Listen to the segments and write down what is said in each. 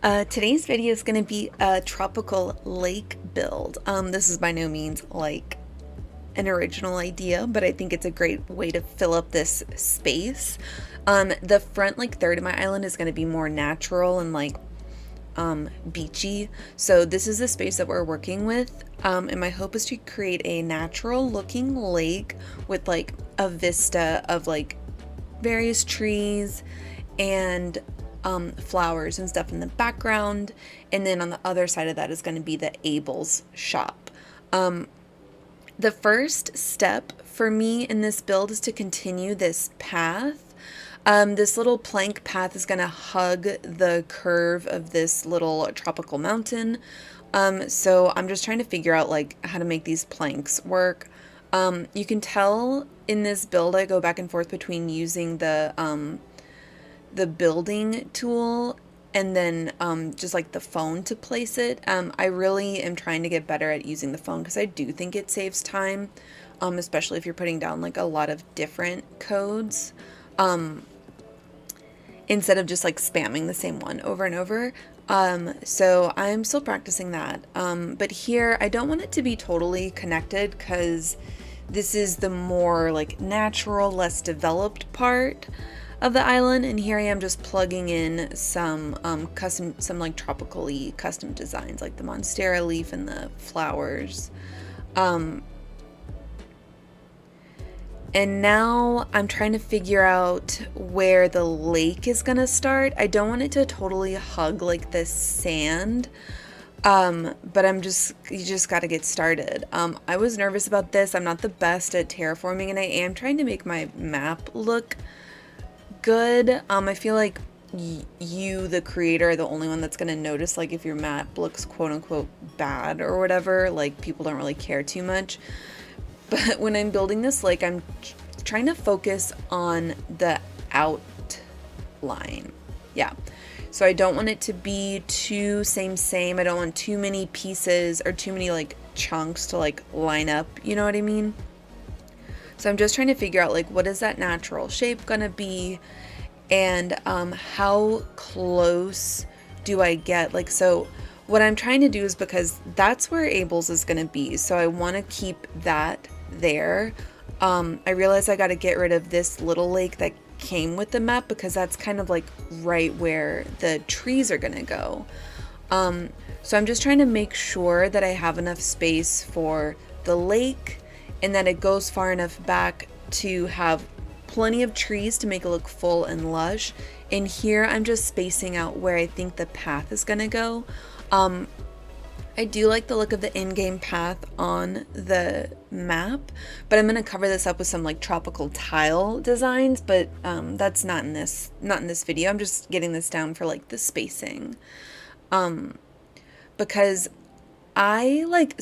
Today's video is going to be a tropical lake build. This is by no means like an original idea, but I think it's a great way to fill up this space. The front like third of my island is going to be more natural and like beachy. So this is the space that we're working with. And my hope is to create a natural looking lake with like a vista of like various trees and flowers and stuff in the background. And then on the other side of that is going to be the Abel's shop. The first step for me in this build is to continue this path. This little plank path is going to hug the curve of this little tropical mountain. So I'm just trying to figure out like how to make these planks work. You can tell in this build I go back and forth between using the building tool and then just like the phone to place it. I really am trying to get better at using the phone because I do think it saves time, especially if you're putting down like a lot of different codes. Instead of just like spamming the same one over and over. So I'm still practicing that. But here, I don't want it to be totally connected because this is the more like natural, less developed part of the island. And here I am just plugging in some some like tropically custom designs like the Monstera leaf and the flowers. And now I'm trying to figure out where the lake is gonna start. I don't want it to totally hug like this sand, but you just gotta get started. I was nervous about this. I'm not the best at terraforming and I am trying to make my map look good. I feel like you, the creator, are the only one that's gonna notice like if your map looks quote unquote bad or whatever, like people don't really care too much. But when I'm building this lake, I'm trying to focus on the outline. Yeah. So I don't want it to be too same. I don't want too many pieces or too many like chunks to like line up. You know what I mean? So I'm just trying to figure out like what is that natural shape gonna be and how close do I get? Like, so what I'm trying to do is because that's where Abel's is gonna be. So I want to keep that there. I realize I got to get rid of this little lake that came with the map because that's kind of like right where the trees are gonna go. So I'm just trying to make sure that I have enough space for the lake and that it goes far enough back to have plenty of trees to make it look full and lush. And here I'm just spacing out where I think the path is gonna go. I do like the look of the in-game path on the map, but I'm going to cover this up with some like tropical tile designs, but that's not in this video. I'm just getting this down for like the spacing. Because I like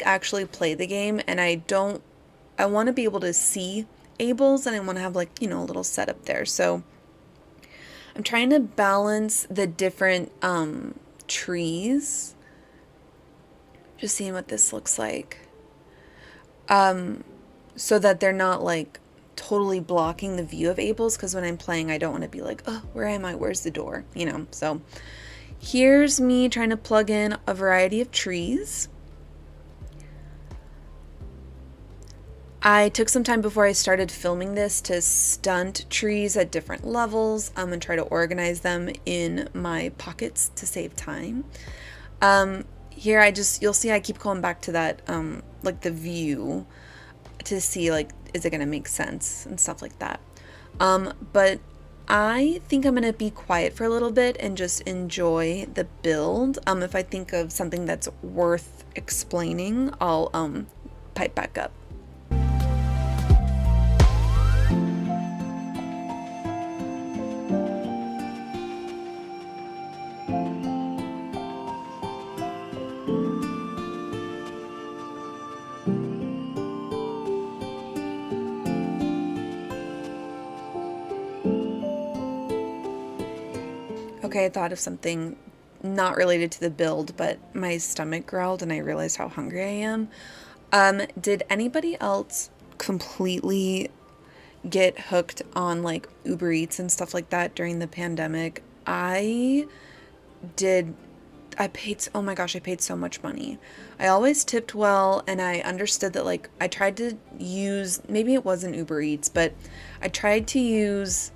actually play the game and I want to be able to see Abel's and I want to have like, you know, a little setup there. So I'm trying to balance the different trees. Just seeing what this looks like. So that they're not like totally blocking the view of Abel's, because when I'm playing I don't want to be like, oh, where am I? Where's the door? You know, so here's me trying to plug in a variety of trees. I took some time before I started filming this to stunt trees at different levels and try to organize them in my pockets to save time. Here you'll see I keep going back to that, like the view to see like, is it going to make sense and stuff like that. But I think I'm going to be quiet for a little bit and just enjoy the build. If I think of something that's worth explaining, I'll, pipe back up. Okay, I thought of something not related to the build, but my stomach growled and I realized how hungry I am. Did anybody else completely get hooked on like Uber Eats and stuff like that during the pandemic? I did I paid, oh my gosh, I paid so much money. I always tipped well, and I understood that, like, I tried to use, maybe it wasn't Uber Eats, but I tried to use,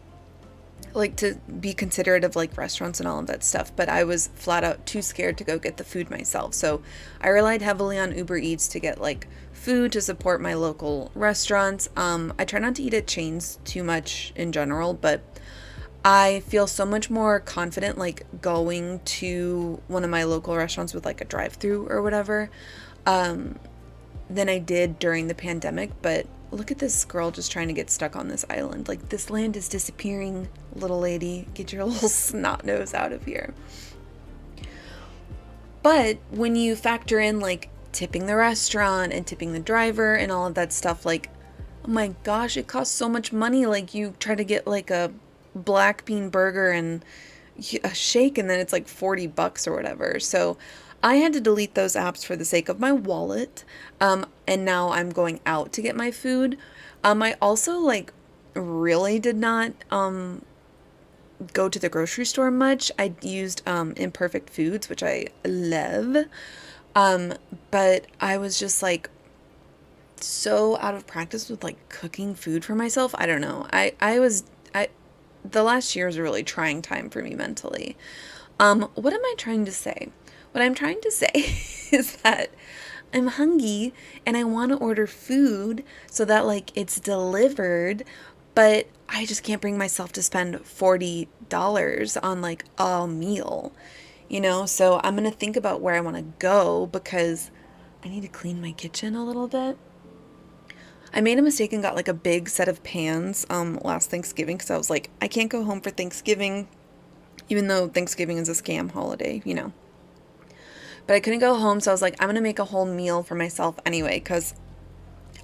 like, to be considerate of, like, restaurants and all of that stuff, but I was flat out too scared to go get the food myself. So I relied heavily on Uber Eats to get, like, food to support my local restaurants. I try not to eat at chains too much in general, but I feel so much more confident like going to one of my local restaurants with like a drive-through or whatever than I did during the pandemic. But look at this girl just trying to get stuck on this island. Like, this land is disappearing, little lady. Get your little snot nose out of here. But when you factor in like tipping the restaurant and tipping the driver and all of that stuff, like, oh my gosh, it costs so much money. Like, you try to get like a black bean burger and a shake, and then it's like $40 or whatever. So I had to delete those apps for the sake of my wallet. And now I'm going out to get my food. I also like really did not go to the grocery store much. I used Imperfect Foods, which I love. But I was just like so out of practice with like cooking food for myself. I don't know. I the last year was a really trying time for me mentally. What am I trying to say? What I'm trying to say is that I'm hungry and I want to order food so that like it's delivered, but I just can't bring myself to spend $40 on like a meal, you know? So I'm going to think about where I want to go because I need to clean my kitchen a little bit. I made a mistake and got like a big set of pans last Thanksgiving because I was like, I can't go home for Thanksgiving, even though Thanksgiving is a scam holiday, you know. But I couldn't go home, so I was like, I'm going to make a whole meal for myself anyway because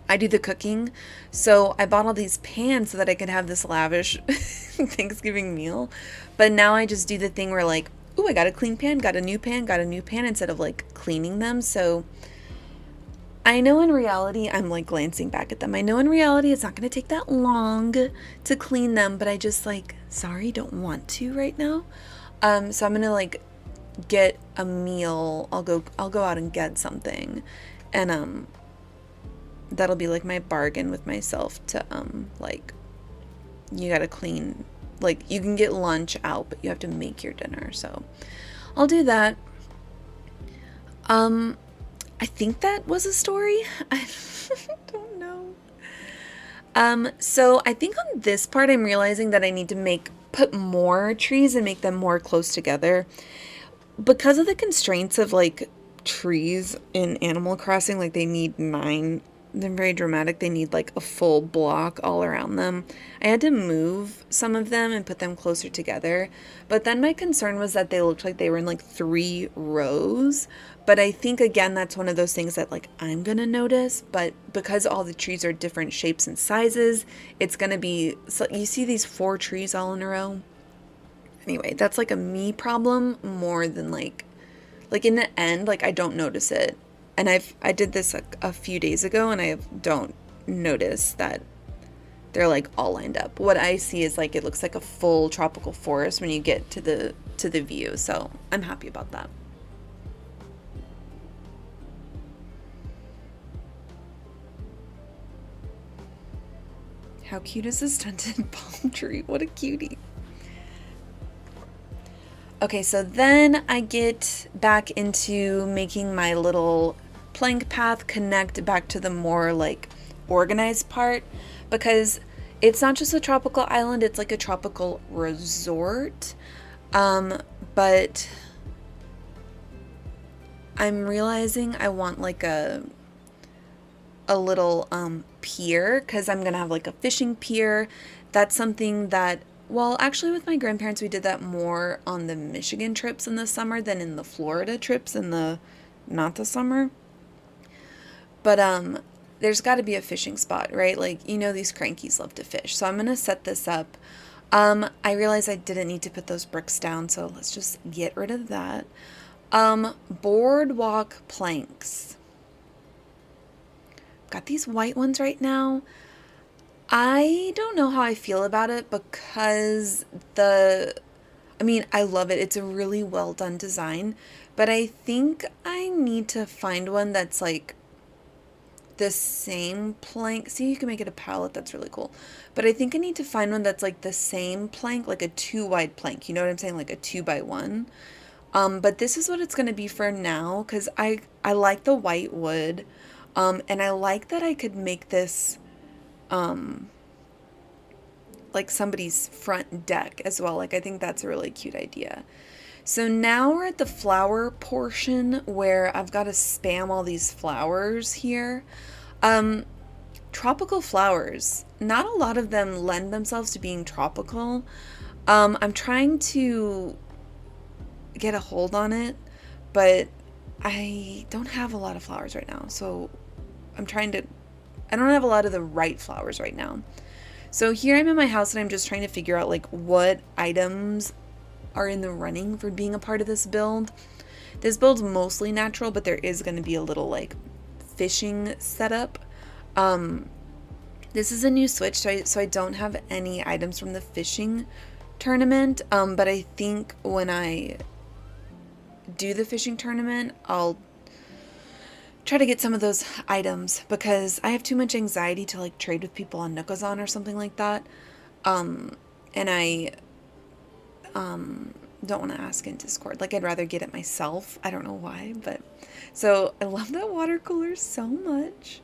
I do the cooking. So I bought all these pans so that I could have this lavish Thanksgiving meal. But now I just do the thing where like, ooh, I got a clean pan, got a new pan, got a new pan instead of like cleaning them. So I know in reality, I'm like glancing back at them. I know in reality it's not going to take that long to clean them, but I just like, sorry, don't want to right now. So I'm going to like get a meal. I'll go out and get something. And that'll be like my bargain with myself to like, you got to clean, like you can get lunch out, but you have to make your dinner. So I'll do that. I think that was a story. I don't know. So I think on this part, I'm realizing that I need to put more trees and make them more close together. Because of the constraints of like trees in Animal Crossing, like they need 9, they're very dramatic. They need like a full block all around them. I had to move some of them and put them closer together. But then my concern was that they looked like they were in like 3 rows. But I think again, that's one of those things that like I'm gonna notice. But because all the trees are different shapes and sizes, it's gonna be, so you see these 4 trees all in a row. Anyway, that's like a me problem more than like in the end, like I don't notice it. And I did this a few days ago and I don't notice that they're like all lined up. What I see is like it looks like a full tropical forest when you get to the view. So I'm happy about that. How cute is this stunted palm tree? What a cutie. Okay, so then I get back into making my little plank path connect back to the more like organized part because it's not just a tropical island, it's like a tropical resort. But I'm realizing I want like a little pier because I'm gonna have like a fishing pier. That's something that, well, actually with my grandparents we did that more on the Michigan trips in the summer than in the Florida trips in the not the summer. But there's got to be a fishing spot, right? Like, you know, these crankies love to fish. So I'm going to set this up. I realized I didn't need to put those bricks down, so let's just get rid of that. Boardwalk planks. Got these white ones right now. I don't know how I feel about it because I mean, I love it. It's a really well done design, but I think I need to find one that's like the same plank. See, you can make it a palette. That's really cool. But I think I need to find one that's like the same plank, like a 2 wide plank. You know what I'm saying? Like a 2 by 1. But this is what it's going to be for now because I like the white wood. And I like that I could make this like somebody's front deck as well. Like I think that's a really cute idea. So now we're at the flower portion where I've got to spam all these flowers here. Um, Tropical flowers, not a lot of them lend themselves to being tropical. I'm trying to get a hold on it, but I don't have a lot of flowers right now. So I don't have a lot of the right flowers right now. So here I'm in my house and I'm just trying to figure out like what items are in the running for being a part of this build. This build's mostly natural, but there is going to be a little like fishing setup. This is a new Switch, so I don't have any items from the fishing tournament, but I think when I do the fishing tournament, I'll try to get some of those items because I have too much anxiety to like trade with people on Nookazon or something like that. And I don't want to ask in Discord. Like I'd rather get it myself. I don't know why, but so I love that watercolor so much.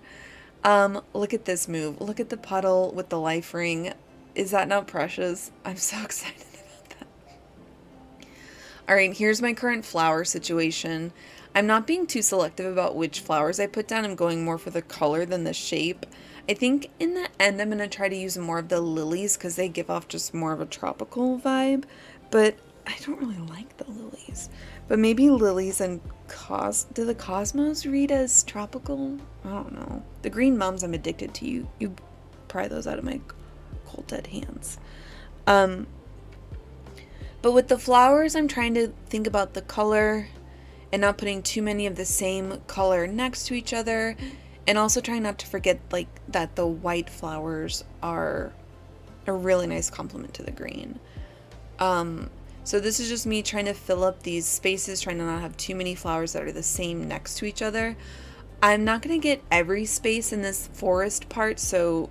Look at this move. Look at the puddle with the life ring. Is that not precious? I'm so excited about that. All right, here's my current flower situation. I'm not being too selective about which flowers I put down. I'm going more for the color than the shape. I think in the end I'm going to try to use more of the lilies because they give off just more of a tropical vibe. But I don't really like the lilies. But maybe lilies and do the cosmos read as tropical? I don't know. The green mums I'm addicted to. You pry those out of my cold dead hands. But with the flowers, I'm trying to think about the color and not putting too many of the same color next to each other, and also trying not to forget like that the white flowers are a really nice complement to the green. So this is just me trying to fill up these spaces, trying to not have too many flowers that are the same next to each other. I'm not going to get every space in this forest part, so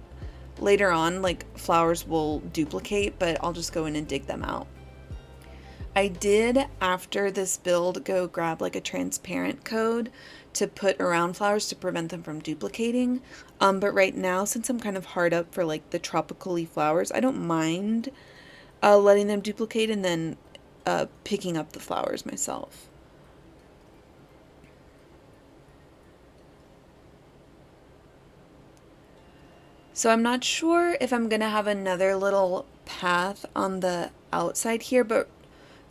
later on like flowers will duplicate, but I'll just go in and dig them out. I did, after this build, go grab like a transparent code to put around flowers to prevent them from duplicating. But right now, since I'm kind of hard up for like the tropically flowers, I don't mind letting them duplicate and then picking up the flowers myself. So I'm not sure if I'm gonna have another little path on the outside here, but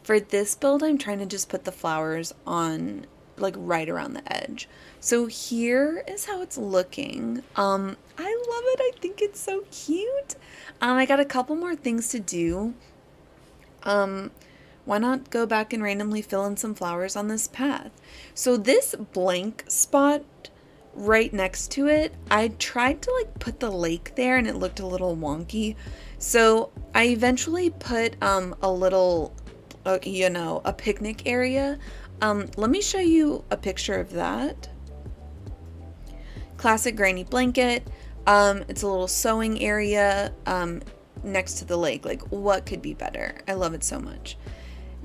for this build, I'm trying to just put the flowers on like right around the edge. So here is how it's looking. I love it. I think it's so cute. I got a couple more things to do. Why not go back and randomly fill in some flowers on this path? So this blank spot right next to it, I tried to like put the lake there and it looked a little wonky. So I eventually put a little a picnic area. Let me show you a picture of that. Classic granny blanket. It's a little sewing area next to the lake. Like, what could be better? I love it so much.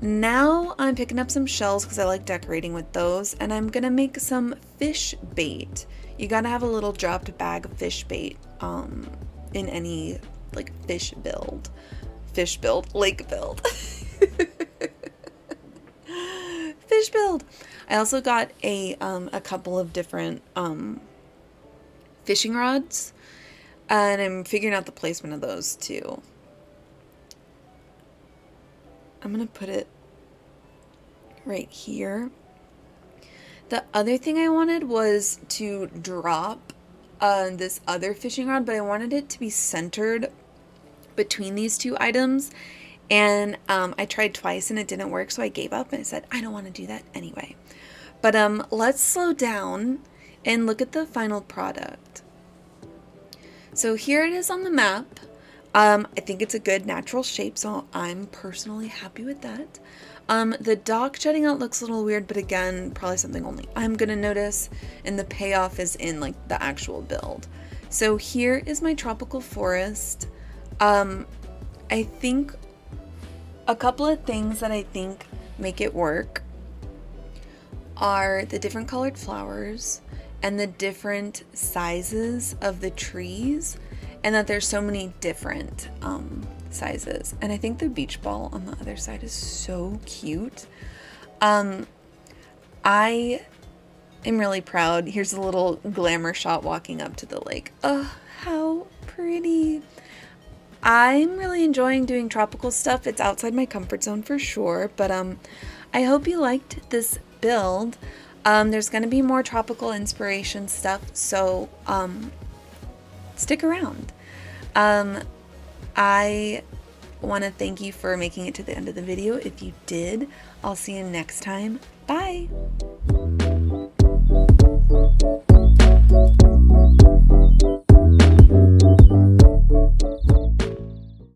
Now I'm picking up some shells because I like decorating with those, and I'm gonna make some fish bait. You gotta have a little dropped bag of fish bait in any like lake build. Fish build. I also got a couple of different fishing rods, and I'm figuring out the placement of those too. I'm gonna put it right here. The other thing I wanted was to drop this other fishing rod, but I wanted it to be centered between these two items. And I tried twice and it didn't work, so I gave up and I said, I don't want to do that anyway. But let's slow down and look at the final product. So here it is on the map. I think it's a good natural shape, so I'm personally happy with that. The dock jutting out looks a little weird, but again, probably something only I'm gonna notice, and the payoff is in like the actual build. So here is my tropical forest. I think a couple of things that I think make it work are the different colored flowers and the different sizes of the trees, and that there's so many different sizes. And I think the beach ball on the other side is so cute. I am really proud. Here's a little glamour shot walking up to the lake. Oh, how pretty. I'm really enjoying doing tropical stuff. It's outside my comfort zone for sure, but I hope you liked this build. There's going to be more tropical inspiration stuff, so stick around. I want to thank you for making it to the end of the video. If you did, I'll see you next time. Bye!